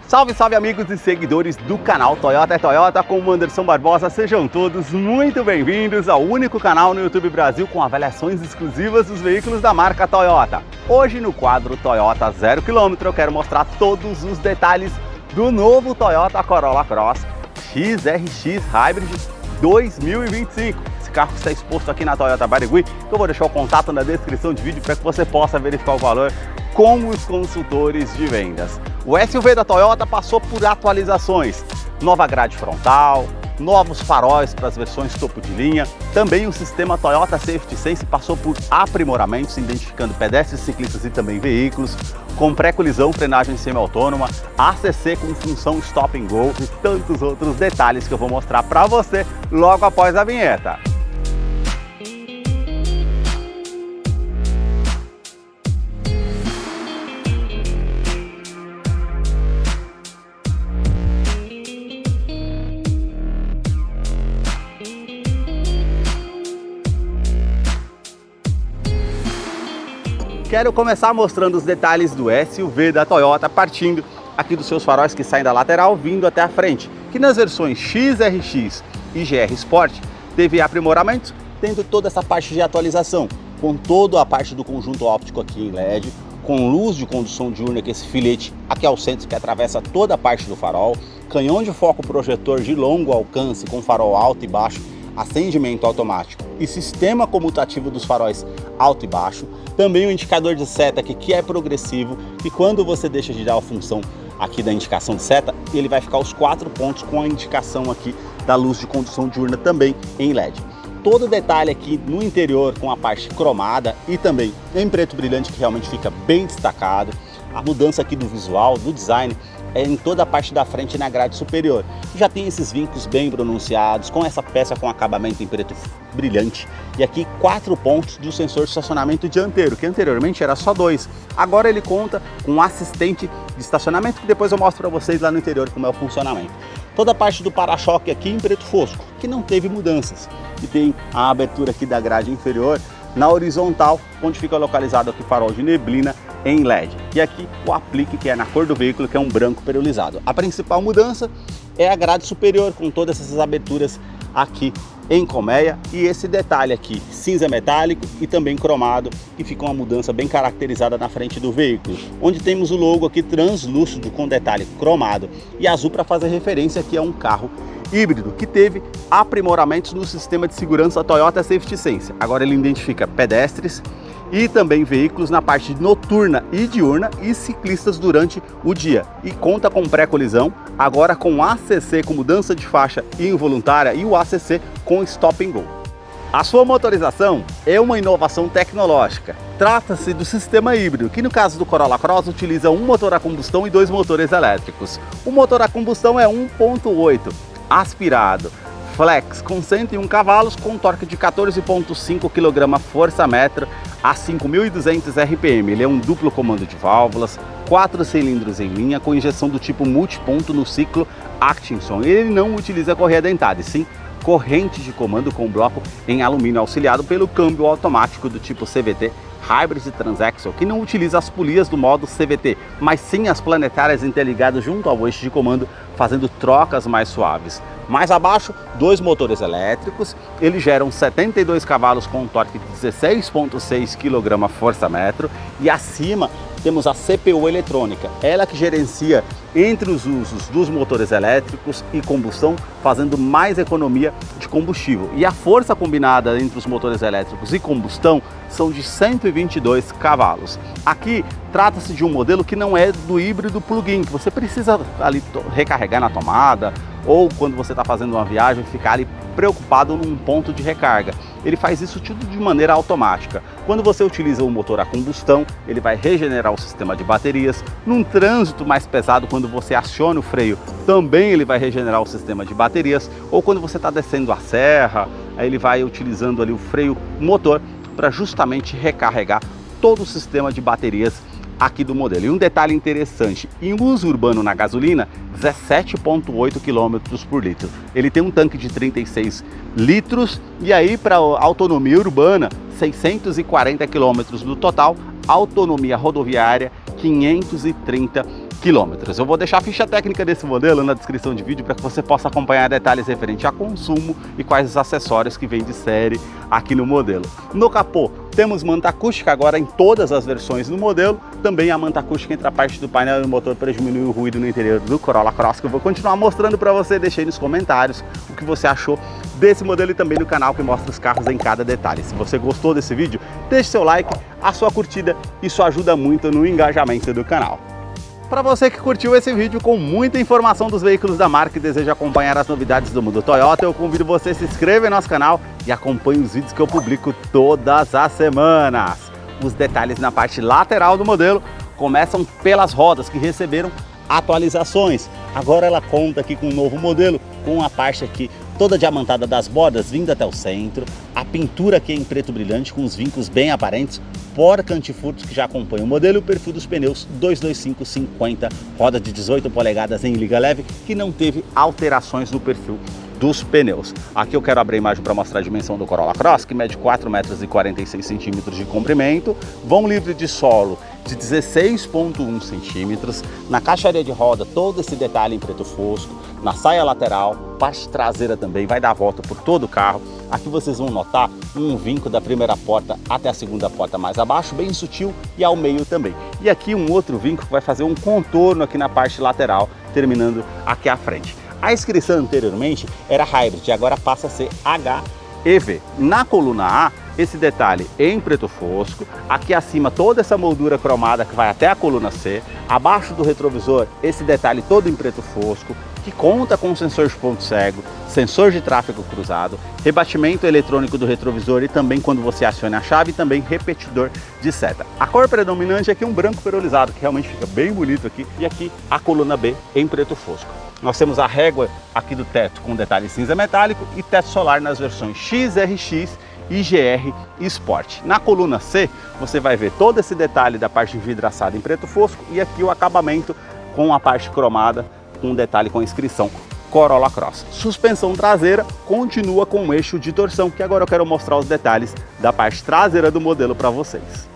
Salve, salve amigos e seguidores do canal Toyota é Toyota, com o Anderson Barbosa. Sejam todos muito bem-vindos ao único canal no YouTube Brasil com avaliações exclusivas dos veículos da marca Toyota. Hoje no quadro Toyota 0 km eu quero mostrar todos os detalhes do novo Toyota Corolla Cross XRX Hybrid 2025. Esse carro está exposto aqui na Toyota Barigui, que eu vou deixar o contato na descrição de vídeo para que você possa verificar o valor com os consultores de vendas. O SUV da Toyota passou por atualizações, nova grade frontal, novos faróis para as versões topo de linha, também o sistema Toyota Safety Sense passou por aprimoramentos, identificando pedestres, ciclistas e também veículos, com pré-colisão, frenagem semi-autônoma, ACC com função Stop and Go e tantos outros detalhes que eu vou mostrar para você logo após a vinheta. Quero começar mostrando os detalhes do SUV da Toyota, partindo aqui dos seus faróis que saem da lateral, vindo até a frente, que nas versões XRX e GR Sport teve aprimoramentos, tendo toda essa parte de atualização, com toda a parte do conjunto óptico aqui em LED, com luz de condução diurna, que é esse filete aqui ao centro que atravessa toda a parte do farol, canhão de foco projetor de longo alcance com farol alto e baixo, acendimento automático e sistema comutativo dos faróis alto e baixo, também o indicador de seta aqui, que é progressivo, e quando você deixa de dar a função aqui da indicação de seta, ele vai ficar os 4 pontos com a indicação aqui da luz de condução diurna também em LED. Todo o detalhe aqui no interior com a parte cromada e também em preto brilhante, que realmente fica bem destacado. A mudança aqui do visual, do design, é em toda a parte da frente e na grade superior, que já tem esses vincos bem pronunciados, com essa peça com acabamento em preto brilhante. E aqui 4 pontos do sensor de estacionamento dianteiro, que anteriormente era só 2. Agora ele conta com um assistente de estacionamento, que depois eu mostro para vocês lá no interior como é o funcionamento. Toda a parte do para-choque aqui em preto fosco, que não teve mudanças. E tem a abertura aqui da grade inferior na horizontal, onde fica localizado aqui o farol de neblina em LED. E aqui o aplique, que é na cor do veículo, que é um branco perolizado. A principal mudança é a grade superior, com todas essas aberturas aqui em colmeia, e esse detalhe aqui cinza metálico e também cromado, que fica uma mudança bem caracterizada na frente do veículo, onde temos o logo aqui translúcido com detalhe cromado e azul, para fazer referência aqui a um carro híbrido que teve aprimoramentos no sistema de segurança Toyota Safety Sense. Agora ele identifica pedestres e também veículos na parte noturna e diurna e ciclistas durante o dia, e conta com pré-colisão, agora com ACC com mudança de faixa involuntária e o ACC com Stop and Go. A sua motorização é uma inovação tecnológica. Trata-se do sistema híbrido, que no caso do Corolla Cross utiliza um motor a combustão e 2 motores elétricos. O motor a combustão é 1.8 aspirado, flex, com 101 cavalos, com torque de 14,5 kgfm a 5.200 RPM. Ele é um duplo comando de válvulas, 4 cilindros em linha, com injeção do tipo multiponto no ciclo Atkinson. Ele não utiliza correia dentada, e sim corrente de comando com bloco em alumínio, auxiliado pelo câmbio automático do tipo CVT Hybrid Transaxle, que não utiliza as polias do modo CVT, mas sim as planetárias interligadas junto ao eixo de comando, fazendo trocas mais suaves. Mais abaixo, 2 motores elétricos, eles geram 72 cavalos com um torque de 16,6 kgfm, e acima temos a CPU eletrônica, ela que gerencia entre os usos dos motores elétricos e combustão, fazendo mais economia de combustível. E a força combinada entre os motores elétricos e combustão são de 122 cavalos. Aqui trata-se de um modelo que não é do híbrido plug-in, que você precisa ali recarregar na tomada, ou quando você está fazendo uma viagem, ficar ali preocupado num ponto de recarga. Ele faz isso tudo de maneira automática. Quando você utiliza o motor a combustão, ele vai regenerar o sistema de baterias. Num trânsito mais pesado, quando você aciona o freio, também ele vai regenerar o sistema de baterias. Ou quando você está descendo a serra, aí ele vai utilizando ali o freio motor para justamente recarregar todo o sistema de baterias aqui do modelo. E um detalhe interessante, em uso urbano na gasolina, 17,8 km por litro. Ele tem um tanque de 36 litros e aí para autonomia urbana, 640 km no total, autonomia rodoviária, 530 km. quilômetros. Eu vou deixar a ficha técnica desse modelo na descrição de vídeo para que você possa acompanhar detalhes referentes a consumo e quais os acessórios que vêm de série aqui no modelo. No capô temos manta acústica agora em todas as versões do modelo, também a manta acústica entre a parte do painel e do motor para diminuir o ruído no interior do Corolla Cross, que eu vou continuar mostrando para você. Deixei nos comentários o que você achou desse modelo e também no canal que mostra os carros em cada detalhe. Se você gostou desse vídeo, deixe seu like, a sua curtida, isso ajuda muito no engajamento do canal. Para você que curtiu esse vídeo com muita informação dos veículos da marca e deseja acompanhar as novidades do mundo Toyota, eu convido você a se inscrever no nosso canal e acompanhe os vídeos que eu publico todas as semanas. Os detalhes na parte lateral do modelo começam pelas rodas que receberam atualizações. Agora ela conta aqui com um novo modelo, com a parte aqui toda diamantada das bordas vindo até o centro, a pintura aqui é em preto brilhante com os vincos bem aparentes, porca antifurtos que já acompanha o modelo e o perfil dos pneus 225/50, roda de 18 polegadas em liga leve, que não teve alterações no perfil dos pneus. Aqui eu quero abrir a imagem para mostrar a dimensão do Corolla Cross, que mede 4,46 m de comprimento, vão livre de solo de 16,1 centímetros, na caixaria de roda todo esse detalhe em preto fosco, na saia lateral, parte traseira também, vai dar a volta por todo o carro. Aqui vocês vão notar um vinco da primeira porta até a segunda porta mais abaixo, bem sutil, e ao meio também. E aqui um outro vinco que vai fazer um contorno aqui na parte lateral, terminando aqui à frente. A inscrição anteriormente era Hybrid, agora passa a ser HEV. Na coluna A, esse detalhe em preto fosco, aqui acima toda essa moldura cromada que vai até a coluna C, abaixo do retrovisor esse detalhe todo em preto fosco, que conta com sensor de ponto cego, sensor de tráfego cruzado, rebatimento eletrônico do retrovisor e também quando você aciona a chave, também repetidor de seta. A cor predominante aqui é um branco perolizado, que realmente fica bem bonito aqui, e aqui a coluna B em preto fosco. Nós temos a régua aqui do teto com detalhe cinza metálico e teto solar nas versões XRX e GR Sport. Na coluna C você vai ver todo esse detalhe da parte envidraçada em preto fosco e aqui o acabamento com a parte cromada com detalhe com inscrição Corolla Cross. Suspensão traseira continua com o eixo de torção, que agora eu quero mostrar os detalhes da parte traseira do modelo para vocês.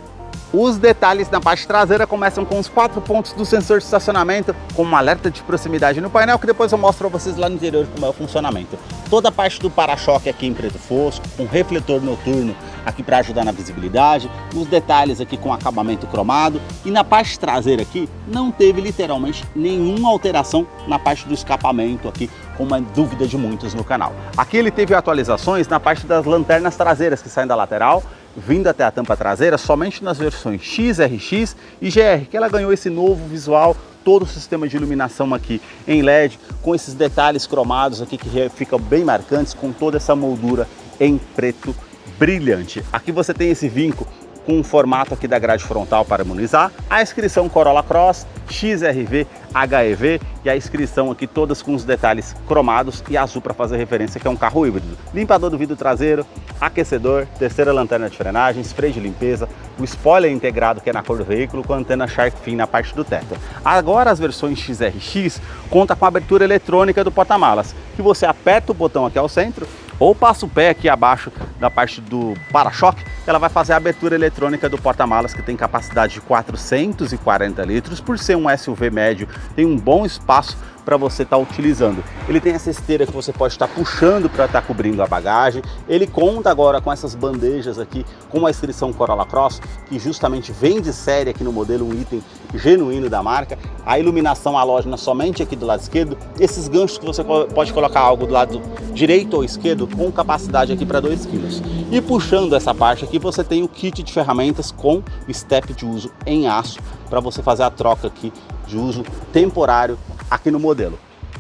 Os detalhes na parte traseira começam com os 4 pontos do sensor de estacionamento, com um alerta de proximidade no painel, que depois eu mostro para vocês lá no interior como é o funcionamento. Toda a parte do para-choque aqui em preto fosco, com refletor noturno aqui para ajudar na visibilidade, os detalhes aqui com acabamento cromado, e na parte traseira aqui não teve literalmente nenhuma alteração na parte do escapamento aqui, com uma dúvida de muitos no canal. Aqui ele teve atualizações na parte das lanternas traseiras que saem da lateral, vindo até a tampa traseira, somente nas versões XRX e GR, que ela ganhou esse novo visual, todo o sistema de iluminação aqui em LED, com esses detalhes cromados aqui que ficam bem marcantes, com toda essa moldura em preto brilhante. Aqui você tem esse vinco com o formato aqui da grade frontal para harmonizar, a inscrição Corolla Cross, XRV, HEV e a inscrição aqui todas com os detalhes cromados e azul para fazer referência que é um carro híbrido. Limpador do vidro traseiro, aquecedor, terceira lanterna de frenagem, spray de limpeza, o spoiler integrado que é na cor do veículo com a antena Shark Fin na parte do teto. Agora as versões XRX conta com a abertura eletrônica do porta-malas, que você aperta o botão aqui ao centro ou passa o pé aqui abaixo da parte do para-choque, ela vai fazer a abertura eletrônica do porta-malas, que tem capacidade de 440 litros, por ser um SUV médio, tem um bom espaço para você estar utilizando. Ele tem essa esteira que você pode estar puxando para estar cobrindo a bagagem. Ele conta agora com essas bandejas aqui com a inscrição Corolla Cross, que justamente vem de série aqui no modelo, um item genuíno da marca. A iluminação halógena somente aqui do lado esquerdo, esses ganchos que você pode colocar algo do lado direito ou esquerdo com capacidade aqui para 2 kg. E puxando essa parte aqui você tem o kit de ferramentas com step de uso em aço para você fazer a troca aqui de uso temporário aqui no modelo.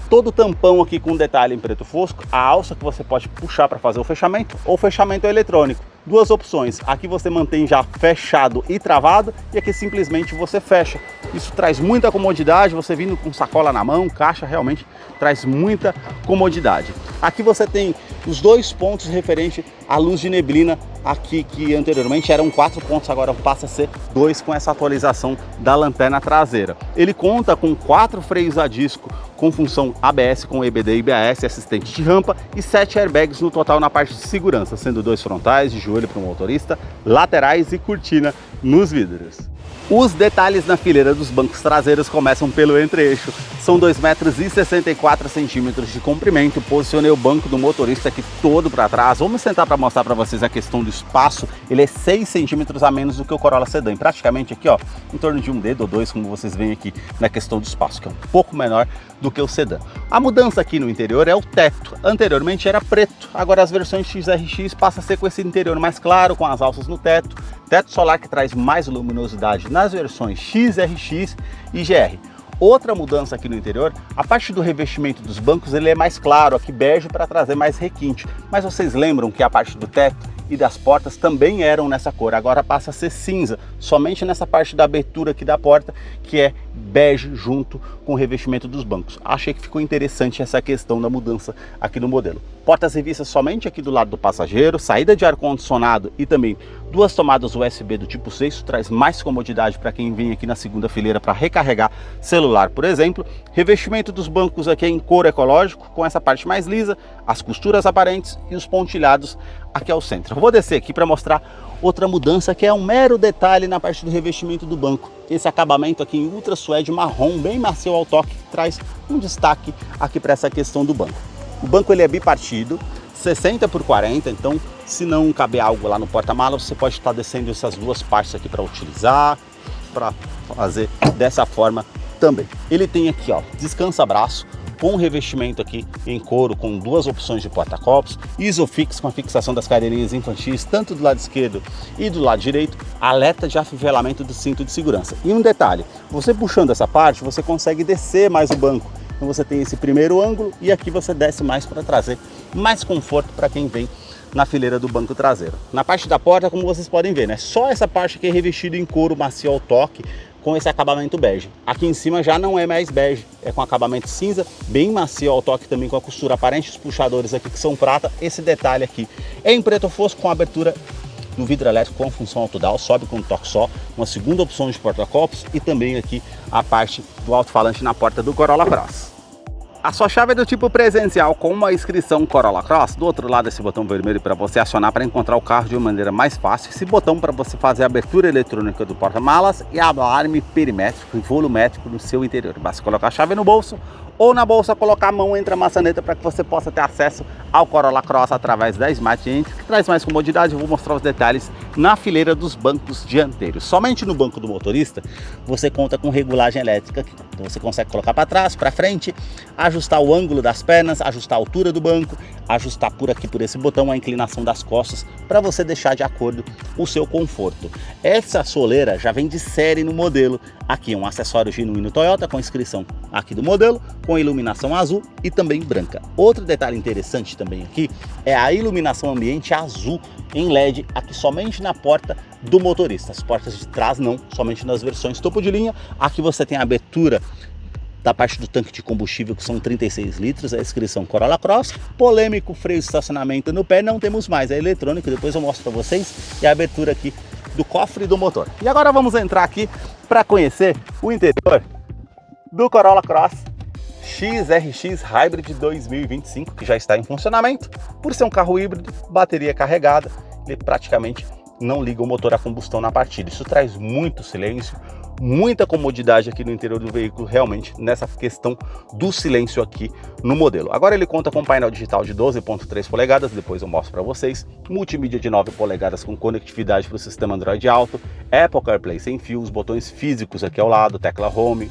Todo o tampão aqui com detalhe em preto fosco, a alça que você pode puxar para fazer o fechamento ou fechamento eletrônico. Duas opções, aqui você mantém já fechado e travado e aqui simplesmente você fecha. Isso traz muita comodidade, você vindo com sacola na mão, caixa, realmente traz muita comodidade. Aqui você tem os 2 pontos referente à luz de neblina aqui, que anteriormente eram 4 pontos, agora passa a ser 2 com essa atualização da lanterna traseira. Ele conta com 4 freios a disco com função ABS com EBD e IBAS, assistente de rampa e 7 airbags no total na parte de segurança, sendo 2 frontais, de joelho para o motorista, laterais e cortina nos vidros. Os detalhes na fileira dos bancos traseiros começam pelo entre-eixo. São 2,64 metros de comprimento. Posicionei o banco do motorista aqui todo para trás. Vamos sentar para mostrar para vocês a questão do espaço. Ele é 6 centímetros a menos do que o Corolla Sedan. Praticamente aqui, ó, em torno de um dedo ou dois, como vocês veem aqui na questão do espaço, que é um pouco menor do que o Sedan. A mudança aqui no interior é o teto. Anteriormente era preto, agora as versões XRX passam a ser com esse interior mais claro, com as alças no teto. Teto solar que traz mais luminosidade nas versões XRX e GR. Outra mudança aqui no interior, a parte do revestimento dos bancos ele é mais claro, aqui bege para trazer mais requinte. Mas vocês lembram que a parte do teto e das portas também eram nessa cor, agora passa a ser cinza, somente nessa parte da abertura aqui da porta, que é bege junto com o revestimento dos bancos. Achei que ficou interessante essa questão da mudança aqui no modelo. Portas revistas somente aqui do lado do passageiro, saída de ar-condicionado e também duas tomadas USB do tipo C, isso traz mais comodidade para quem vem aqui na segunda fileira para recarregar celular, por exemplo. Revestimento dos bancos aqui é em couro ecológico, com essa parte mais lisa, as costuras aparentes e os pontilhados aqui ao centro. Eu vou descer aqui para mostrar outra mudança que é um mero detalhe na parte do revestimento do banco. Esse acabamento aqui em ultra suede marrom, bem macio ao toque, traz um destaque aqui para essa questão do banco. O banco ele é bipartido, 60 por 40, então se não caber algo lá no porta-malas, você pode estar descendo essas duas partes aqui para utilizar, para fazer dessa forma também. Ele tem aqui, ó, descansa-braço, com revestimento aqui em couro, com duas opções de porta-copos, Isofix com a fixação das cadeirinhas infantis, tanto do lado esquerdo e do lado direito, alerta de afivelamento do cinto de segurança. E um detalhe, você puxando essa parte, você consegue descer mais o banco. Então você tem esse primeiro ângulo e aqui você desce mais para trazer mais conforto para quem vem na fileira do banco traseiro. Na parte da porta, como vocês podem ver, né, só essa parte aqui é revestida em couro macio ao toque, com esse acabamento bege. Aqui em cima já não é mais bege, é com acabamento cinza, bem macio ao toque também, com a costura aparente, os puxadores aqui que são prata. Esse detalhe aqui é em preto fosco, com abertura do vidro elétrico com função autodown, sobe com um toque só, uma segunda opção de porta-copos e também aqui a parte do alto-falante na porta do Corolla Cross. A sua chave é do tipo presencial com uma inscrição Corolla Cross. Do outro lado esse botão vermelho para você acionar para encontrar o carro de uma maneira mais fácil. Esse botão para você fazer a abertura eletrônica do porta-malas e alarme perimétrico e volumétrico no seu interior. Basta colocar a chave no bolso ou na bolsa colocar a mão entre a maçaneta para que você possa ter acesso ao Corolla Cross através da Smart Entry, que traz mais comodidade. Eu vou mostrar os detalhes na fileira dos bancos dianteiros. Somente no banco do motorista você conta com regulagem elétrica aqui. Então você consegue colocar para trás, para frente, ajustar o ângulo das pernas, ajustar a altura do banco, ajustar por aqui por esse botão a inclinação das costas para você deixar de acordo o seu conforto. Essa soleira já vem de série no modelo. Aqui um acessório genuíno Toyota com inscrição aqui do modelo, com iluminação azul e também branca. Outro detalhe interessante também aqui é a iluminação ambiente azul em LED aqui somente na porta do motorista. As portas de trás não, somente nas versões topo de linha. Aqui você tem a abertura da parte do tanque de combustível, que são 36 litros, a inscrição Corolla Cross. Polêmico freio de estacionamento no pé, não temos mais, é eletrônico, depois eu mostro para vocês, e a abertura aqui do cofre do motor. E agora vamos entrar aqui para conhecer o interior do Corolla Cross XRX Hybrid 2025, que já está em funcionamento. Por ser um carro híbrido, bateria carregada, ele praticamente não liga o motor a combustão na partida. Isso traz muito silêncio, muita comodidade aqui no interior do veículo, realmente nessa questão do silêncio aqui no modelo. Agora ele conta com painel digital de 12,3 polegadas, depois eu mostro para vocês, multimídia de 9 polegadas com conectividade para o sistema Android Auto, Apple CarPlay sem fio, os botões físicos aqui ao lado, tecla Home,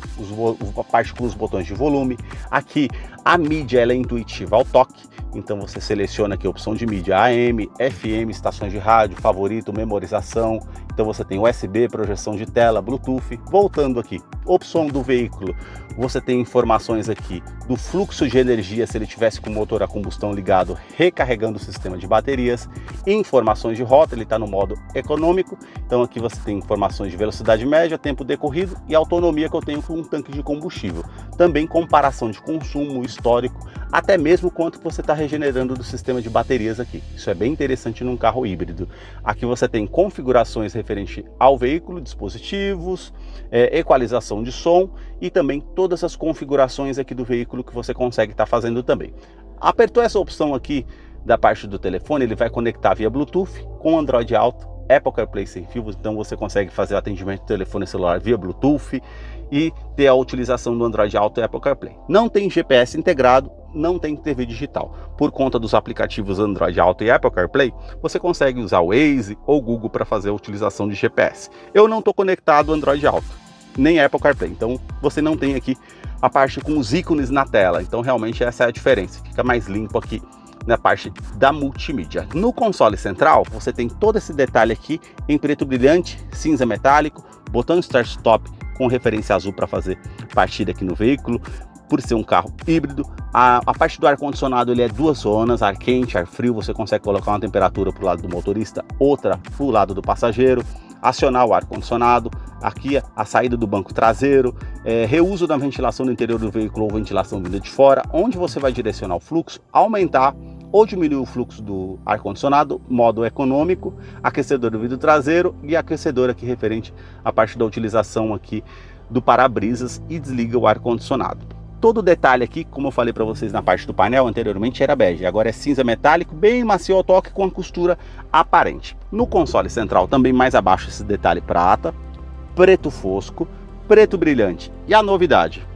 a parte com os botões de volume. Aqui a mídia ela é intuitiva ao toque, então você seleciona aqui a opção de mídia AM, FM, estações de rádio, favorito, memorização. Então você tem USB, projeção de tela, Bluetooth. Voltando aqui, opção do veículo, você tem informações aqui do fluxo de energia se ele tivesse com o motor a combustão ligado, recarregando o sistema de baterias. Informações de rota, ele está no modo econômico. Então aqui você tem informações de velocidade média, tempo decorrido e autonomia que eu tenho com um tanque de combustível. Também comparação de consumo, histórico, até mesmo quanto você está regenerando do sistema de baterias aqui. Isso é bem interessante num carro híbrido. Aqui você tem configurações referente ao veículo, dispositivos, equalização de som e também todas as configurações aqui do veículo que você consegue estar fazendo também. Apertou essa opção aqui da parte do telefone, ele vai conectar via Bluetooth com Android Auto Apple CarPlay sem fio, então você consegue fazer o atendimento do telefone celular via Bluetooth e ter a utilização do Android Auto e Apple CarPlay. Não tem GPS integrado, não tem TV digital. Por conta dos aplicativos Android Auto e Apple CarPlay, você consegue usar o Waze ou Google para fazer a utilização de GPS. Eu não estou conectado ao Android Auto, nem Apple CarPlay, então você não tem aqui a parte com os ícones na tela, então realmente essa é a diferença, fica mais limpo aqui na parte da multimídia. No console central, você tem todo esse detalhe aqui em preto brilhante, cinza metálico, botão Start-Stop com referência azul para fazer partida aqui no veículo, por ser um carro híbrido. A parte do ar-condicionado ele é 2 zonas, ar quente, ar frio, você consegue colocar uma temperatura para o lado do motorista, outra para o lado do passageiro, acionar o ar-condicionado, aqui a saída do banco traseiro, reuso da ventilação do interior do veículo ou ventilação vinda de fora, onde você vai direcionar o fluxo, aumentar ou diminuir o fluxo do ar-condicionado, modo econômico, aquecedor do vidro traseiro e aquecedor aqui referente à parte da utilização aqui do para-brisas e desliga o ar-condicionado. Todo o detalhe aqui, como eu falei para vocês na parte do painel anteriormente, era bege, agora é cinza metálico, bem macio ao toque com a costura aparente. No console central também mais abaixo esse detalhe prata, preto fosco, preto brilhante e a novidade,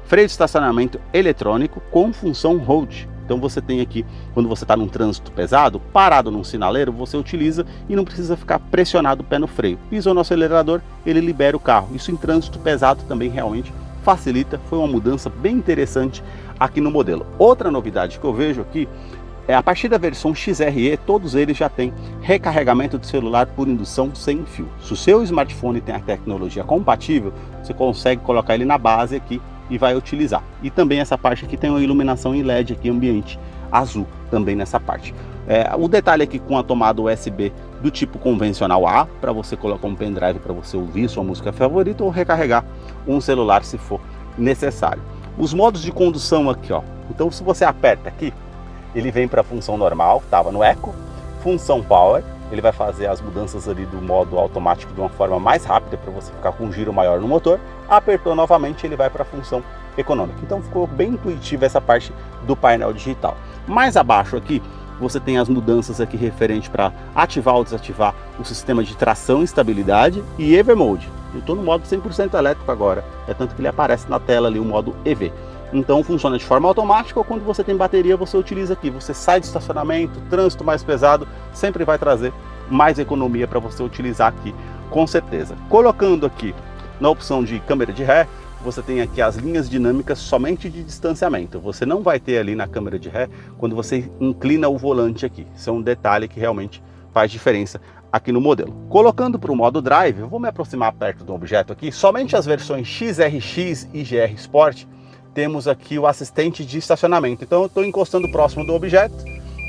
freio de estacionamento eletrônico com função hold. Então você tem aqui, quando você está num trânsito pesado, parado num sinaleiro, você utiliza e não precisa ficar pressionado o pé no freio. Pisou no acelerador, ele libera o carro. Isso em trânsito pesado também realmente facilita, foi uma mudança bem interessante aqui no modelo. Outra novidade que eu vejo aqui é a partir da versão XRE, todos eles já têm recarregamento de celular por indução sem fio. Se o seu smartphone tem a tecnologia compatível, você consegue colocar ele na base aqui e vai utilizar. E também essa parte aqui tem uma iluminação em LED aqui, ambiente azul também nessa parte. O detalhe aqui com a tomada USB do tipo convencional A, para você colocar um pendrive para você ouvir sua música favorita ou recarregar um celular se for necessário. Os modos de condução aqui, ó. Então se você aperta aqui, ele vem para a função normal, estava no Eco, função Power, ele vai fazer as mudanças ali do modo automático de uma forma mais rápida para você ficar com um giro maior no motor. Apertou novamente, ele vai para a função econômica. Então ficou bem intuitiva essa parte do painel digital. Mais abaixo aqui você tem as mudanças aqui referente para ativar ou desativar o sistema de tração e estabilidade e EV Mode. Eu estou no modo 100% elétrico agora, é tanto que ele aparece na tela ali o modo EV. Então funciona de forma automática ou quando você tem bateria você utiliza aqui. Você sai do estacionamento, trânsito mais pesado, sempre vai trazer mais economia para você utilizar aqui, com certeza. Colocando aqui na opção de câmera de ré, você tem aqui as linhas dinâmicas somente de distanciamento. Você não vai ter ali na câmera de ré quando você inclina o volante aqui. Isso é um detalhe que realmente faz diferença aqui no modelo. Colocando para o modo Drive, eu vou me aproximar perto do objeto aqui. Somente as versões XRX e GR Sport temos aqui o assistente de estacionamento. Então eu estou encostando próximo do objeto.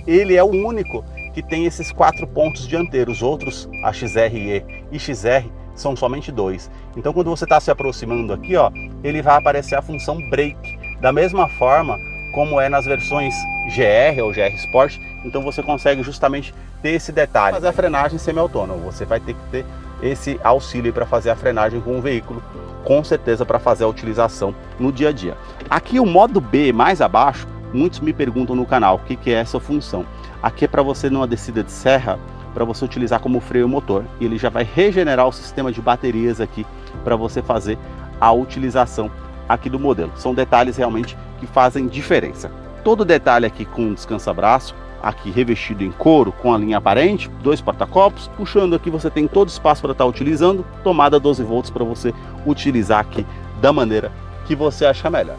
Ele é o único que tem esses 4 pontos dianteiros. Os outros, a XRE e XR, são somente 2. Então quando você está se aproximando aqui, ó, ele vai aparecer a função Brake, da mesma forma como é nas versões GR ou GR Sport. Então você consegue justamente ter esse detalhe. Fazer a frenagem semi-autônoma, você vai ter que ter esse auxílio para fazer a frenagem com o veículo, com certeza para fazer a utilização no dia a dia. Aqui o modo B, mais abaixo, muitos me perguntam no canal o que é essa função. Aqui é para você numa descida de serra, para você utilizar como freio motor, e ele já vai regenerar o sistema de baterias aqui para você fazer a utilização aqui do modelo. São detalhes realmente que fazem diferença. Todo detalhe aqui com descansa-braço, aqui revestido em couro com a linha aparente, 2 porta-copos, puxando aqui você tem todo o espaço para estar utilizando, tomada 12 volts para você utilizar aqui da maneira que você achar melhor.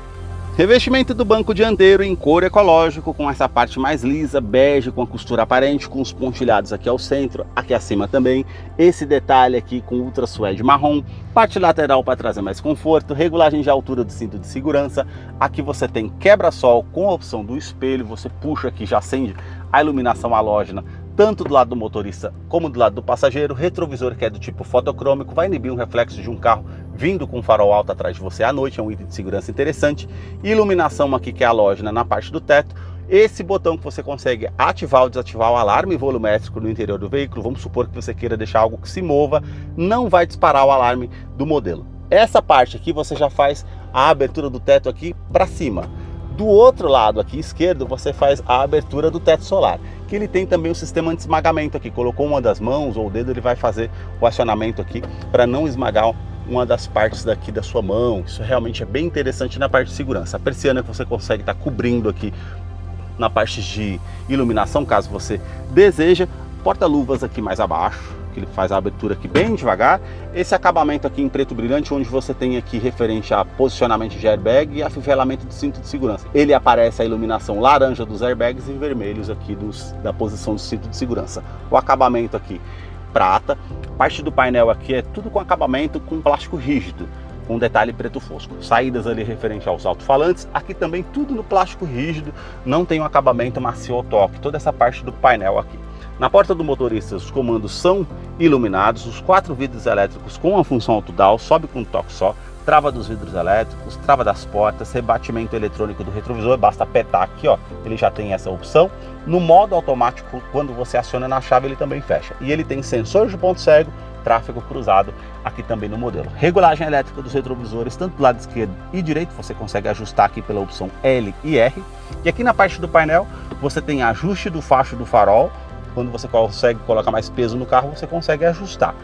Revestimento do banco dianteiro em couro ecológico, com essa parte mais lisa, bege, com a costura aparente, com os pontilhados aqui ao centro, aqui acima também. Esse detalhe aqui com ultra suede marrom, parte lateral para trazer mais conforto, regulagem de altura do cinto de segurança. Aqui você tem quebra-sol com a opção do espelho, você puxa aqui, já acende a iluminação halógena, tanto do lado do motorista como do lado do passageiro. Retrovisor que é do tipo fotocrômico, vai inibir um reflexo de um carro vindo com farol alto atrás de você à noite, é um item de segurança interessante. Iluminação aqui que é halógena na parte do teto. Esse botão que você consegue ativar ou desativar o alarme volumétrico no interior do veículo. Vamos supor que você queira deixar algo que se mova, não vai disparar o alarme do modelo. Essa parte aqui você já faz a abertura do teto aqui para cima. Do outro lado aqui esquerdo você faz a abertura do teto solar. que ele tem também o sistema anti-esmagamento aqui. Colocou uma das mãos ou o dedo, ele vai fazer o acionamento aqui para não esmagar uma das partes daqui da sua mão. Isso realmente é bem interessante na parte de segurança. A persiana que você consegue estar cobrindo aqui na parte de iluminação, caso você deseja. Porta-luvas aqui mais abaixo, que ele faz a abertura aqui bem devagar. Esse acabamento aqui em preto brilhante, onde você tem aqui referente a posicionamento de airbag e afivelamento do cinto de segurança. Ele aparece a iluminação laranja dos airbags e vermelhos aqui da posição do cinto de segurança. O acabamento aqui prata. Parte do painel aqui é tudo com acabamento com plástico rígido, com detalhe preto fosco. Saídas ali referente aos alto-falantes, aqui também tudo no plástico rígido, não tem um acabamento macio ao toque, toda essa parte do painel aqui. Na porta do motorista os comandos são iluminados, os 4 vidros elétricos com a função auto-down, sobe com um toque só, trava dos vidros elétricos, trava das portas, rebatimento eletrônico do retrovisor, basta apertar aqui, ó, ele já tem essa opção. No modo automático, quando você aciona na chave, ele também fecha. E ele tem sensor de ponto cego, tráfego cruzado aqui também no modelo. Regulagem elétrica dos retrovisores, tanto do lado esquerdo e direito, você consegue ajustar aqui pela opção L e R. E aqui na parte do painel, você tem ajuste do facho do farol. Quando você consegue colocar mais peso no carro, você consegue ajustar.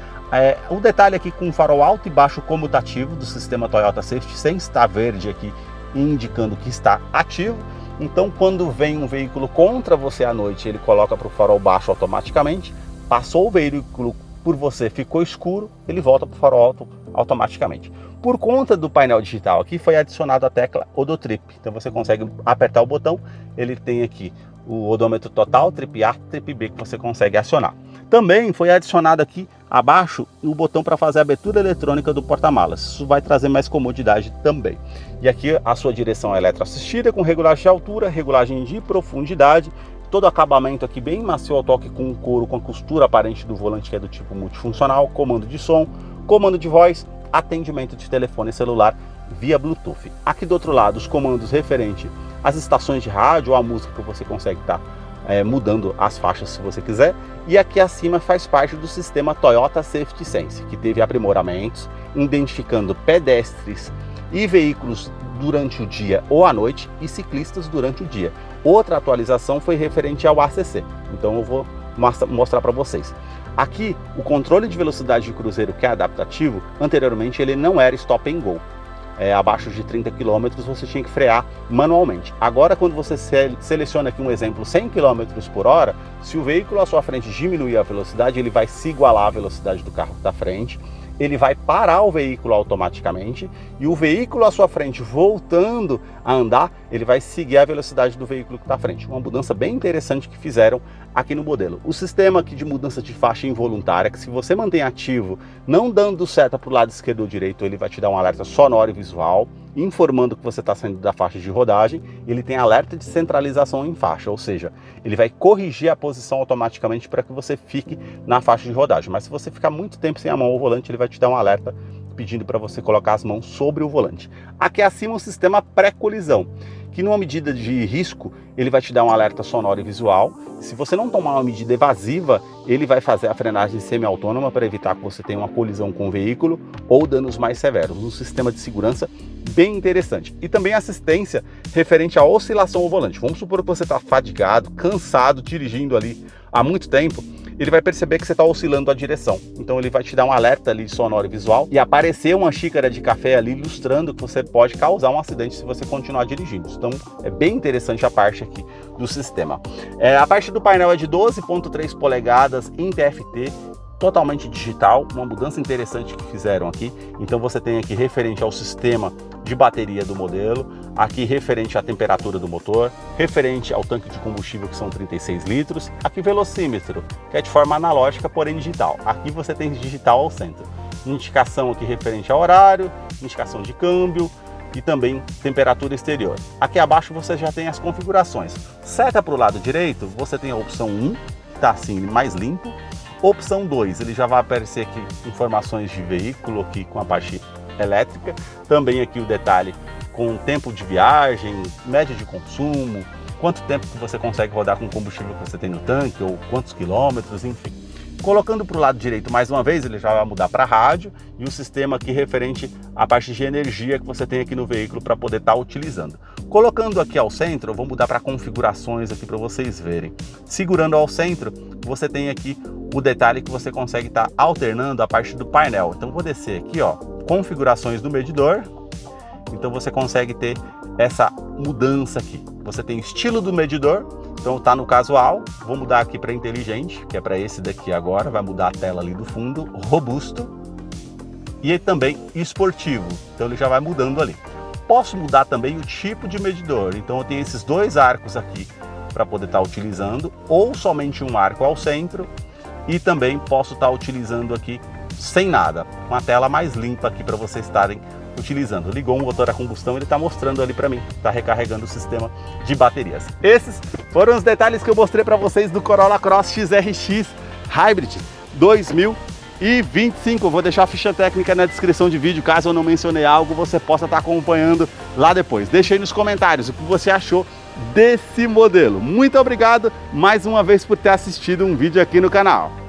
O detalhe aqui com o farol alto e baixo comutativo do sistema Toyota Safety Sense, está verde aqui indicando que está ativo. Então quando vem um veículo contra você à noite, ele coloca para o farol baixo automaticamente. Passou o veículo por você, ficou escuro, ele volta para o farol alto automaticamente. Por conta do painel digital aqui, foi adicionado a tecla Odotrip. Então você consegue apertar o botão, ele tem aqui o odômetro total, trip A, trip B, que você consegue acionar. Também foi adicionado aqui abaixo o botão para fazer a abertura eletrônica do porta-malas. Isso vai trazer mais comodidade também. E aqui a sua direção eletroassistida com regulagem de altura, regulagem de profundidade, todo acabamento aqui bem macio ao toque com couro, com a costura aparente do volante, que é do tipo multifuncional, comando de som, comando de voz, atendimento de telefone celular via Bluetooth. Aqui do outro lado, os comandos referente às estações de rádio ou a música que você consegue estar mudando as faixas se você quiser. E aqui acima faz parte do sistema Toyota Safety Sense, que teve aprimoramentos, identificando pedestres e veículos durante o dia ou à noite e ciclistas durante o dia. Outra atualização foi referente ao ACC, então eu vou mostrar para vocês. Aqui, o controle de velocidade de cruzeiro, que é adaptativo, anteriormente ele não era stop and go. Abaixo de 30 km você tinha que frear manualmente. Agora, quando você seleciona aqui um exemplo 100 km por hora, se o veículo à sua frente diminuir a velocidade, ele vai se igualar à velocidade do carro da frente, ele vai parar o veículo automaticamente e o veículo à sua frente voltando a andar, ele vai seguir a velocidade do veículo que está à frente. Uma mudança bem interessante que fizeram aqui no modelo. O sistema aqui de mudança de faixa involuntária, que se você mantém ativo, não dando seta para o lado esquerdo ou direito, ele vai te dar um alerta sonoro e visual, informando que você está saindo da faixa de rodagem. Ele tem alerta de centralização em faixa, ou seja, ele vai corrigir a posição automaticamente para que você fique na faixa de rodagem. Mas se você ficar muito tempo sem a mão ao volante, ele vai te dar um alerta pedindo para você colocar as mãos sobre o volante. Aqui acima o sistema pré-colisão, que numa medida de risco, ele vai te dar um alerta sonoro e visual. Se você não tomar uma medida evasiva, ele vai fazer a frenagem semi-autônoma para evitar que você tenha uma colisão com o veículo ou danos mais severos. Um sistema de segurança bem interessante. E também assistência referente à oscilação ao volante. Vamos supor que você está fadigado, cansado, dirigindo ali há muito tempo. Ele vai perceber que você está oscilando a direção. Então ele vai te dar um alerta ali sonoro e visual e aparecer uma xícara de café ali ilustrando que você pode causar um acidente se você continuar dirigindo. Então é bem interessante a parte aqui do sistema. A parte do painel é de 12,3 polegadas em TFT, totalmente digital, uma mudança interessante que fizeram aqui. Então você tem aqui referente ao sistema de bateria do modelo, aqui referente à temperatura do motor, referente ao tanque de combustível, que são 36 litros, aqui velocímetro, que é de forma analógica, porém digital. Aqui você tem digital ao centro. Indicação aqui referente ao horário, indicação de câmbio e também temperatura exterior. Aqui abaixo você já tem as configurações. Seta para o lado direito, você tem a opção 1, que está assim mais limpo. Opção 2, ele já vai aparecer aqui informações de veículo aqui com a parte elétrica. Também aqui o detalhe com tempo de viagem, média de consumo, quanto tempo que você consegue rodar com o combustível que você tem no tanque ou quantos quilômetros, enfim. Colocando para o lado direito mais uma vez, ele já vai mudar para rádio e o sistema aqui referente à parte de energia que você tem aqui no veículo para poder estar utilizando. Colocando aqui ao centro, eu vou mudar para configurações aqui para vocês verem. Segurando ao centro, você tem aqui o detalhe que você consegue estar alternando a parte do painel. Então vou descer aqui, ó, configurações do medidor. Então você consegue ter essa mudança aqui. Você tem estilo do medidor, então tá no casual, vou mudar aqui para inteligente, que é para esse daqui agora, vai mudar a tela ali do fundo, robusto e também esportivo, então ele já vai mudando ali. Posso mudar também o tipo de medidor, então eu tenho esses dois arcos aqui para poder estar utilizando, ou somente um arco ao centro, e também posso estar utilizando aqui sem nada, uma tela mais limpa aqui para vocês estarem utilizando. Ligou um motor a combustão, ele está mostrando ali para mim, está recarregando o sistema de baterias. Esses foram os detalhes que eu mostrei para vocês do Corolla Cross XRX Hybrid 2025. Eu vou deixar a ficha técnica na descrição de vídeo, caso eu não mencionei algo, você possa estar acompanhando lá depois. Deixa aí nos comentários o que você achou desse modelo. Muito obrigado mais uma vez por ter assistido um vídeo aqui no canal.